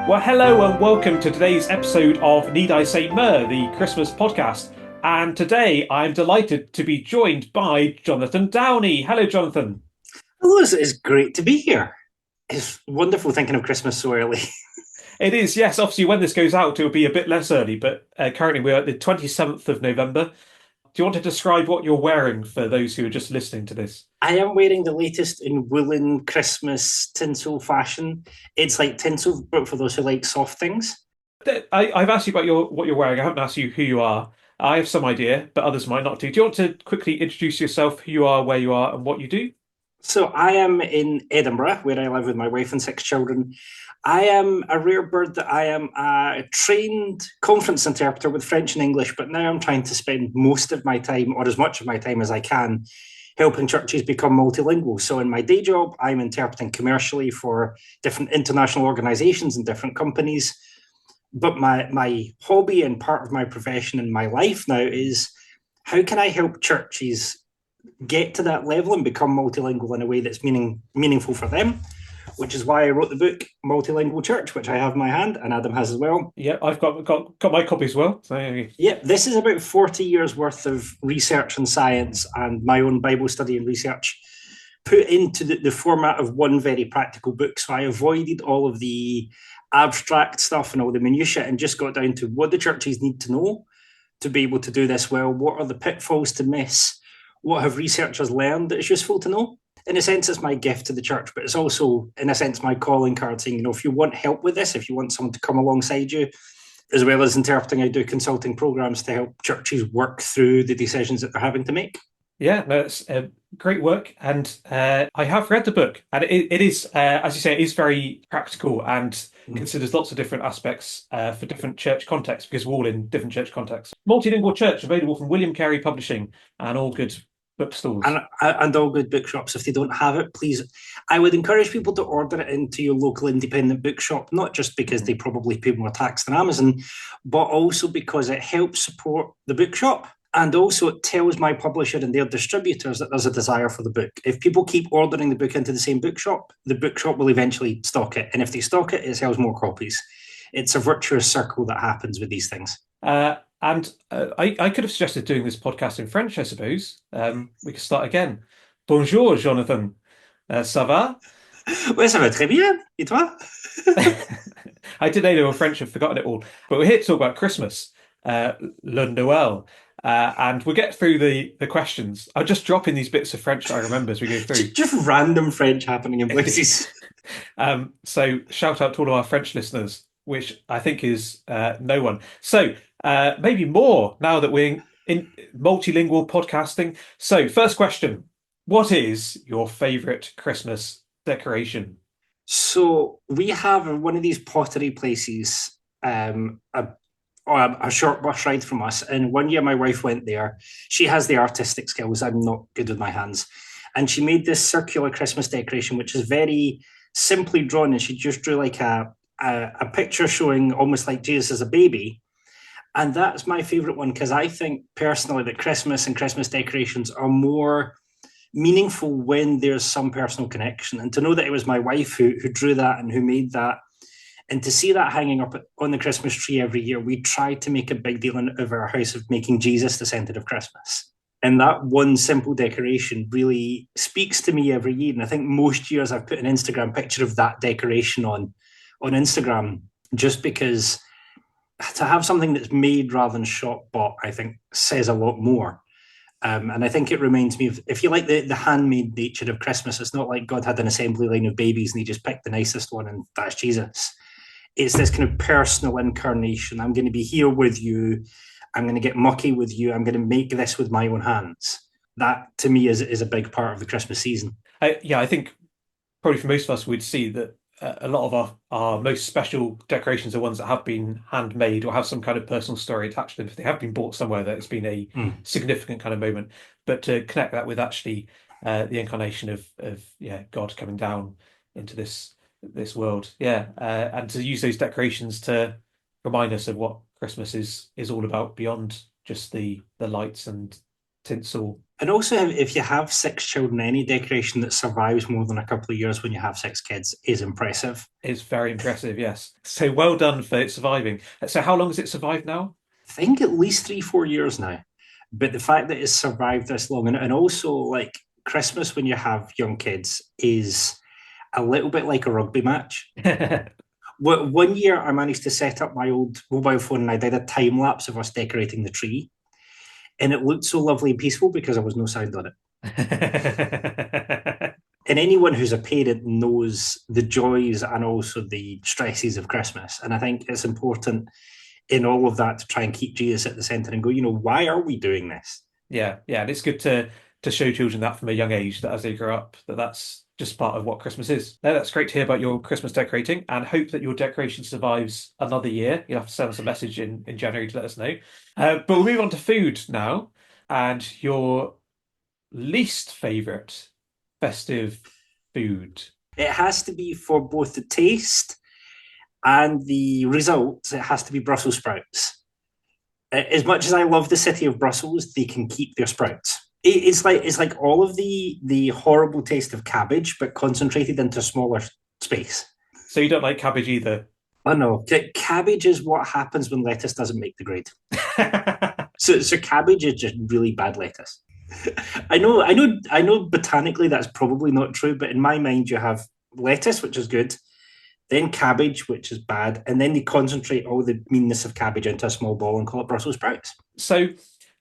Well, hello and welcome to today's episode of Need I Say Myrrh, the Christmas podcast. And today I'm delighted to be joined by Jonathan Downie. Hello, Jonathan. Hello, it's great to be here. It's wonderful thinking of Christmas so early. It is, yes, obviously when this goes out, it'll be a bit less early, but currently we're at the 27th of November. Do you want to describe what you're wearing for those who are just listening to this? I am wearing the latest in woolen Christmas tinsel fashion. It's like tinsel, but for those who like soft things. I've asked you about what you're wearing. I haven't asked you who you are. I have some idea, but others might not do. Do you want to quickly introduce yourself, who you are, where you are, and what you do? So I am in Edinburgh, where I live with my wife and six children. I am a rare bird that I am a trained conference interpreter with French and English, but now I'm trying to spend most of my time, or as much of my time as I can, helping churches become multilingual. So in my day job, I'm interpreting commercially for different international organizations and different companies. But my hobby and part of my profession in my life now is how can I help churches get to that level and become multilingual in a way that's meaningful for them, which is why I wrote the book Multilingual Church, which I have in my hand and Adam has as well. Yeah, I've got my copy as well. So Yep, this is about 40 years worth of research and science and my own Bible study and research put into the format of one very practical book. So I avoided all of the abstract stuff and all the minutiae and just got down to what the churches need to know to be able to do this well. What are the pitfalls to miss? What have researchers learned that is useful to know? In a sense, it's my gift to the church, but it's also, in a sense, my calling card saying, if you want help with this, if you want someone to come alongside you, as well as interpreting, I do consulting programs to help churches work through the decisions that they're having to make. yeah, no, it's great work, and I have read the book, and it is, as you say, it is very practical and considers lots of different aspects for different church contexts because we're all in different church contexts. Multilingual Church available from William Carey Publishing and all good bookstores. And all good bookshops. If they don't have it, please, I would encourage people to order it into your local independent bookshop, not just because they probably pay more tax than Amazon, but also because it helps support the bookshop. And also, it tells my publisher and their distributors that there's a desire for the book. If people keep ordering the book into the bookshop will eventually stock it. And if they stock it, it sells more copies. It's a virtuous circle that happens with these things. And I could have suggested doing this podcast in French, I suppose. We could start again. Bonjour, Jonathan. Ça va? Ouais, ça va très bien. Et toi? I did know they were French and forgotten it all. But we're here to talk about Christmas, Le Noël. And we'll get through the questions. I'll just drop in these bits of French that I remember as we go through. Just random French happening in places. So shout out to all of our French listeners, which I think is no one. So maybe more now that we're in multilingual podcasting. So first question, what is your favorite Christmas decoration? So we have one of these pottery places, a short bus ride from us. And one year my wife went there. She has the artistic skills. I'm not good with my hands. And she made this circular Christmas decoration, which is very simply drawn. And she just drew like a picture showing almost like Jesus as a baby. And that's my favorite one because I think personally that Christmas and Christmas decorations are more meaningful when there's some personal connection. And to know that it was my wife who drew that and who made that, and to see that hanging up on the Christmas tree every year, we try to make a big deal of our house of making Jesus the centre of Christmas. And that one simple decoration really speaks to me every year. And I think most years I've put an Instagram picture of that decoration on Instagram just because to have something that's made rather than shop bought, I think says a lot more. And I think it reminds me of, if you like the handmade nature of Christmas, it's not like God had an assembly line of babies and he just picked the nicest one and that's Jesus. It's this kind of personal incarnation. I'm going to be here with you. I'm going to get mucky with you. I'm going to make this with my own hands. That to me is a big part of the Christmas season. I think probably for most of us, we'd see that a lot of our most special decorations are ones that have been handmade or have some kind of personal story attached to them. If they have been bought somewhere, that it's been a significant kind of moment. But to connect that with actually the incarnation of God coming down into this world, and to use those decorations to remind us of what Christmas is all about beyond just the lights and tinsel. And also, if you have 6 children, any decoration that survives more than a couple of years when you have 6 kids is impressive. It's very impressive, yes. So well done for it surviving. So how long has it survived now? I think at least 3, 4 years now. But the fact that it's survived this long, and also like Christmas when you have young kids is a little bit like a rugby match. One year, I managed to set up my old mobile phone and I did a time lapse of us decorating the tree. And it looked so lovely and peaceful because there was no sound on it. And anyone who's a parent knows the joys and also the stresses of Christmas. And I think it's important in all of that to try and keep Jesus at the center and go, why are we doing this? Yeah, and it's good to show children that from a young age that as they grow up, that's just part of what Christmas is. No, that's great to hear about your Christmas decorating and hope that your decoration survives another year. You'll have to send us a message in January to let us know. But we'll move on to food now and your least favorite festive food. It has to be for both the taste and the results, it has to be Brussels sprouts. As much as I love the city of Brussels, they can keep their sprouts. It's like all of the horrible taste of cabbage, but concentrated into a smaller space. So you don't like cabbage either? I know. Cabbage is what happens when lettuce doesn't make the grade. So cabbage is just really bad lettuce. I know. Botanically, that's probably not true, but in my mind, you have lettuce, which is good, then cabbage, which is bad, and then they concentrate all the meanness of cabbage into a small ball and call it Brussels sprouts. So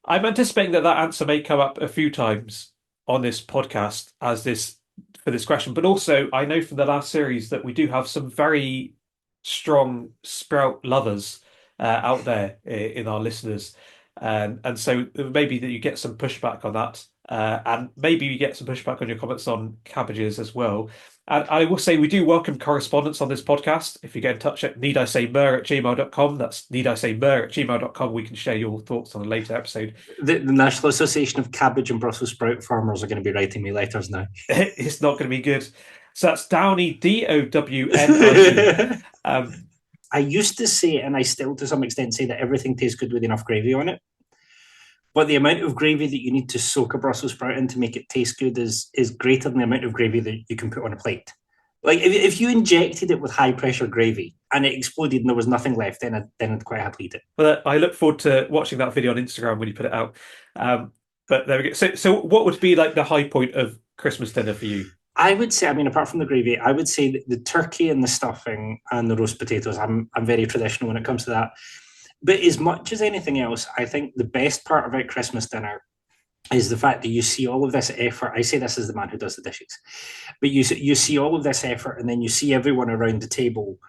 I'm anticipating that answer may come up a few times on this podcast as this for this question, but also I know from the last series that we do have some very strong sprout lovers out there in our listeners, and so maybe that you get some pushback on that, and maybe you get some pushback on your comments on cabbages as well. And I will say we do welcome correspondence on this podcast. If you get in touch at needisaymyrrh@gmail.com, that's needisaymyrrh@gmail.com, we can share your thoughts on a later episode. The National Association of Cabbage and Brussels Sprout Farmers are going to be writing me letters now. It's not going to be good. So that's Downie, Downie. I used to say, and I still to some extent say, that everything tastes good with enough gravy on it. But the amount of gravy that you need to soak a Brussels sprout in to make it taste good is greater than the amount of gravy that you can put on a plate. Like if you injected it with high pressure gravy and it exploded and there was nothing left, then I'd quite happily eat it. Well, I look forward to watching that video on Instagram when you put it out. But there we go. So what would be like the high point of Christmas dinner for you? I would say, apart from the gravy, I would say the turkey and the stuffing and the roast potatoes. I'm very traditional when it comes to that. But as much as anything else, I think the best part about Christmas dinner is the fact that you see all of this effort. I say this as the man who does the dishes, but you see all of this effort, and then you see everyone around the table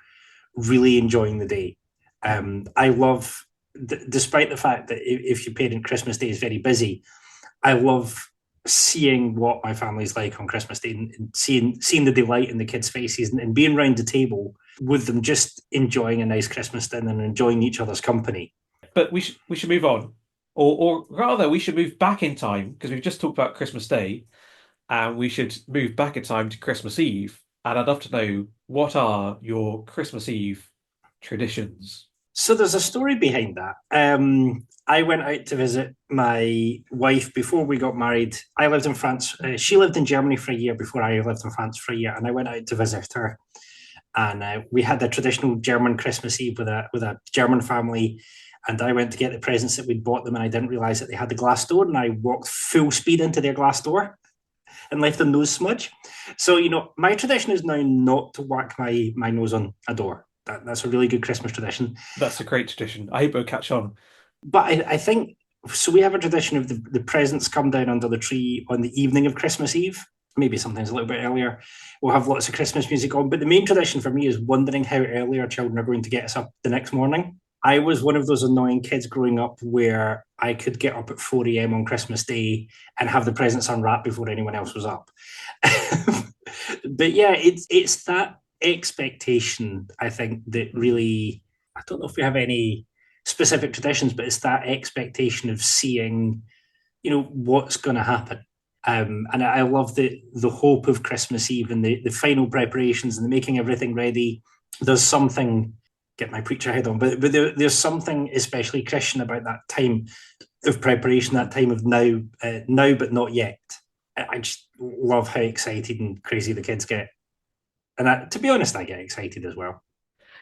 really enjoying the day. I love, despite the fact that if your parent Christmas Day is very busy, I love seeing what my family's like on Christmas Day and seeing the delight in the kids' faces and being around the table with them, just enjoying a nice Christmas dinner and enjoying each other's company. But we should move on, or rather, we should move back in time because we've just talked about Christmas Day, and we should move back in time to Christmas Eve. And I'd love to know, what are your Christmas Eve traditions? So there's a story behind that. I went out to visit my wife before we got married. I lived in France. She lived in Germany for a year before I lived in France for a year, and I went out to visit her. And we had a traditional German Christmas Eve with a German family. And I went to get the presents that we'd bought them, and I didn't realize that they had the glass door. And I walked full speed into their glass door and left a nose smudge. So, my tradition is now not to whack my nose on a door. That's a really good Christmas tradition. That's a great tradition. I hope it'll catch on. But I think, so we have a tradition of the presents come down under the tree on the evening of Christmas Eve, maybe sometimes a little bit earlier. We'll have lots of Christmas music on. But the main tradition for me is wondering how early our children are going to get us up the next morning. I was one of those annoying kids growing up where I could get up at 4 a.m. on Christmas Day and have the presents unwrapped before anyone else was up. But yeah, it's that expectation, I think, that really, I don't know if we have any specific traditions, but it's that expectation of seeing, what's going to happen. And I love the hope of Christmas Eve and the final preparations and making everything ready. There's something, get my preacher head on, but there's something especially Christian about that time of preparation, that time of now but not yet. I just love how excited and crazy the kids get. And to be honest, I get excited as well.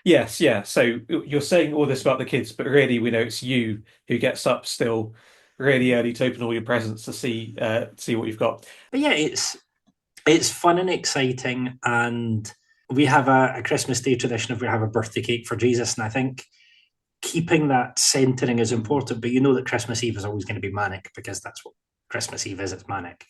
Yes, yeah. So you're saying all this about the kids, but really we know it's you who gets up still really early to open all your presents to see what you've got. But yeah, it's fun and exciting, and we have a Christmas Day tradition of we have a birthday cake for Jesus, and I think keeping that centering is important. But you know that Christmas Eve is always going to be manic because that's what Christmas Eve is. It's manic.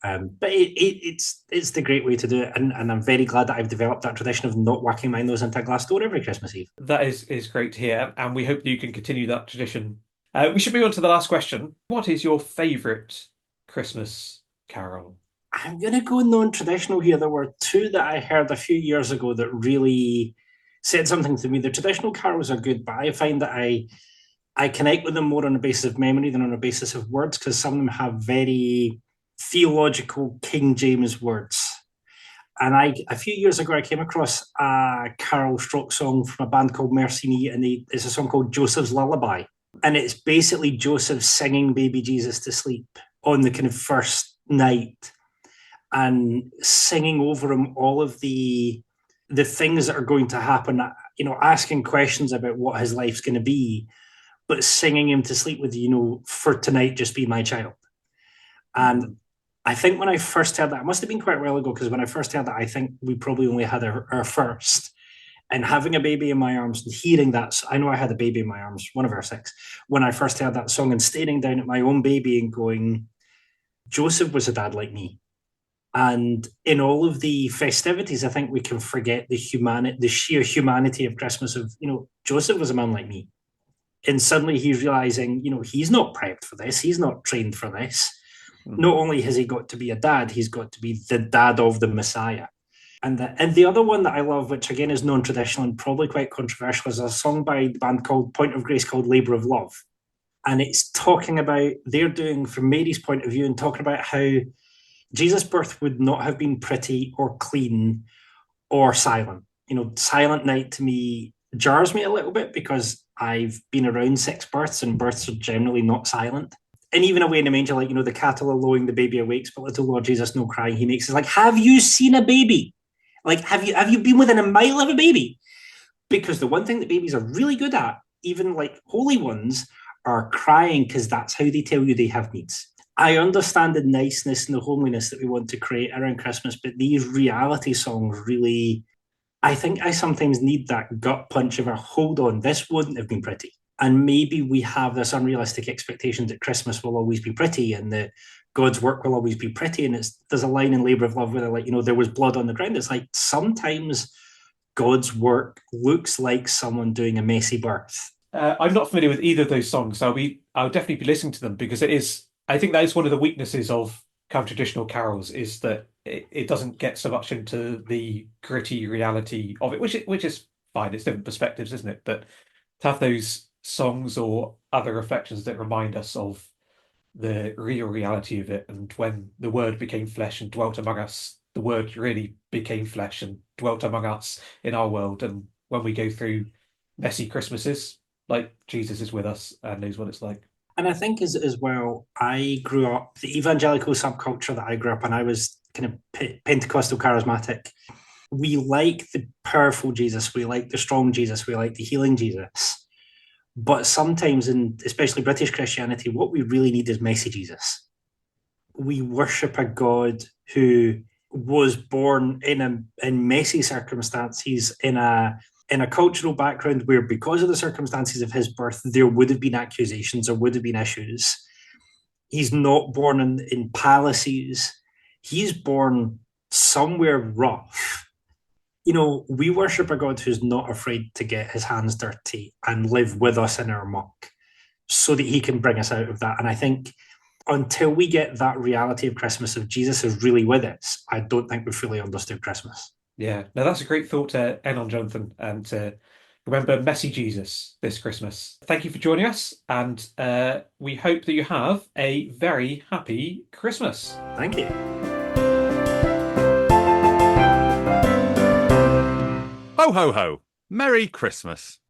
But it's the great way to do it, and I'm very glad that I've developed that tradition of not whacking my nose into a glass door every Christmas Eve. That is great to hear, and we hope that you can continue that tradition. We should move on to the last question. What is your favourite Christmas carol? I'm going to go non-traditional here. There were two that I heard a few years ago that really said something to me. The traditional carols are good, but I find that I connect with them more on a basis of memory than on a basis of words, because some of them have very theological King James words. And a few years ago I came across a carol stroke song from a band called Messiness, and it's a song called Joseph's Lullaby. And it's basically Joseph singing baby Jesus to sleep on the kind of first night and singing over him all of the things that are going to happen, asking questions about what his life's going to be, but singing him to sleep with, for tonight, just be my child. And I think when I first heard that, it must have been quite a while ago, because when I first heard that, I think we probably only had our first. And having a baby in my arms and hearing that, I know I had a baby in my arms, one of our six, when I first heard that song and staring down at my own baby and going, Joseph was a dad like me. And in all of the festivities, I think we can forget the sheer humanity of Christmas of, Joseph was a man like me. And suddenly he's realizing, he's not prepped for this. He's not trained for this. Not only has he got to be a dad, he's got to be the dad of the Messiah. And the other one that I love, which again is non-traditional and probably quite controversial, is a song by the band called Point of Grace called Labour of Love. And it's talking about, they're doing from Mary's point of view and talking about how Jesus' birth would not have been pretty or clean or silent. Silent Night to me jars me a little bit because I've been around 6 births and births are generally not silent. And even away in the manger, like, the cattle are lowing, the baby awakes, but little Lord Jesus no crying he makes. It's like, have you seen a baby? Like, have you been within a mile of a baby? Because the one thing that babies are really good at, even like holy ones, are crying, because that's how they tell you they have needs. I understand the niceness and the homeliness that we want to create around Christmas, but these reality songs really, I think I sometimes need that gut punch of a hold on, this wouldn't have been pretty. And maybe we have this unrealistic expectation that Christmas will always be pretty and that God's work will always be pretty. And there's a line in Labour of Love where they're like, there was blood on the ground. It's like sometimes God's work looks like someone doing a messy birth. I'm not familiar with either of those songs, so I'll definitely be listening to them, because I think that is one of the weaknesses of kind of traditional carols, is that it doesn't get so much into the gritty reality of it, which is fine. It's different perspectives, isn't it? But to have those songs or other reflections that remind us of the real reality of it, and when the Word became flesh and dwelt among us, the Word really became flesh and dwelt among us in our world. And when we go through messy Christmases, like, Jesus is with us and knows what it's like. And I think as well, I grew up, the evangelical subculture that I grew up in, I was kind of Pentecostal charismatic. We like the powerful Jesus, we like the strong Jesus, we like the healing Jesus. But sometimes, in especially British Christianity, what we really need is messy Jesus. We worship a God who was born in messy circumstances, in a cultural background where, because of the circumstances of his birth, there would have been accusations, there would have been issues. He's not born in palaces. He's born somewhere rough. We worship a God who's not afraid to get his hands dirty and live with us in our muck so that he can bring us out of that. And I think until we get that reality of Christmas, of Jesus is really with us, I don't think we've fully understood Christmas. Yeah, no, that's a great thought to end on, Jonathan, and to remember messy Jesus this Christmas. Thank you for joining us, and we hope that you have a very happy Christmas. Thank you. Ho, ho, ho. Merry Christmas.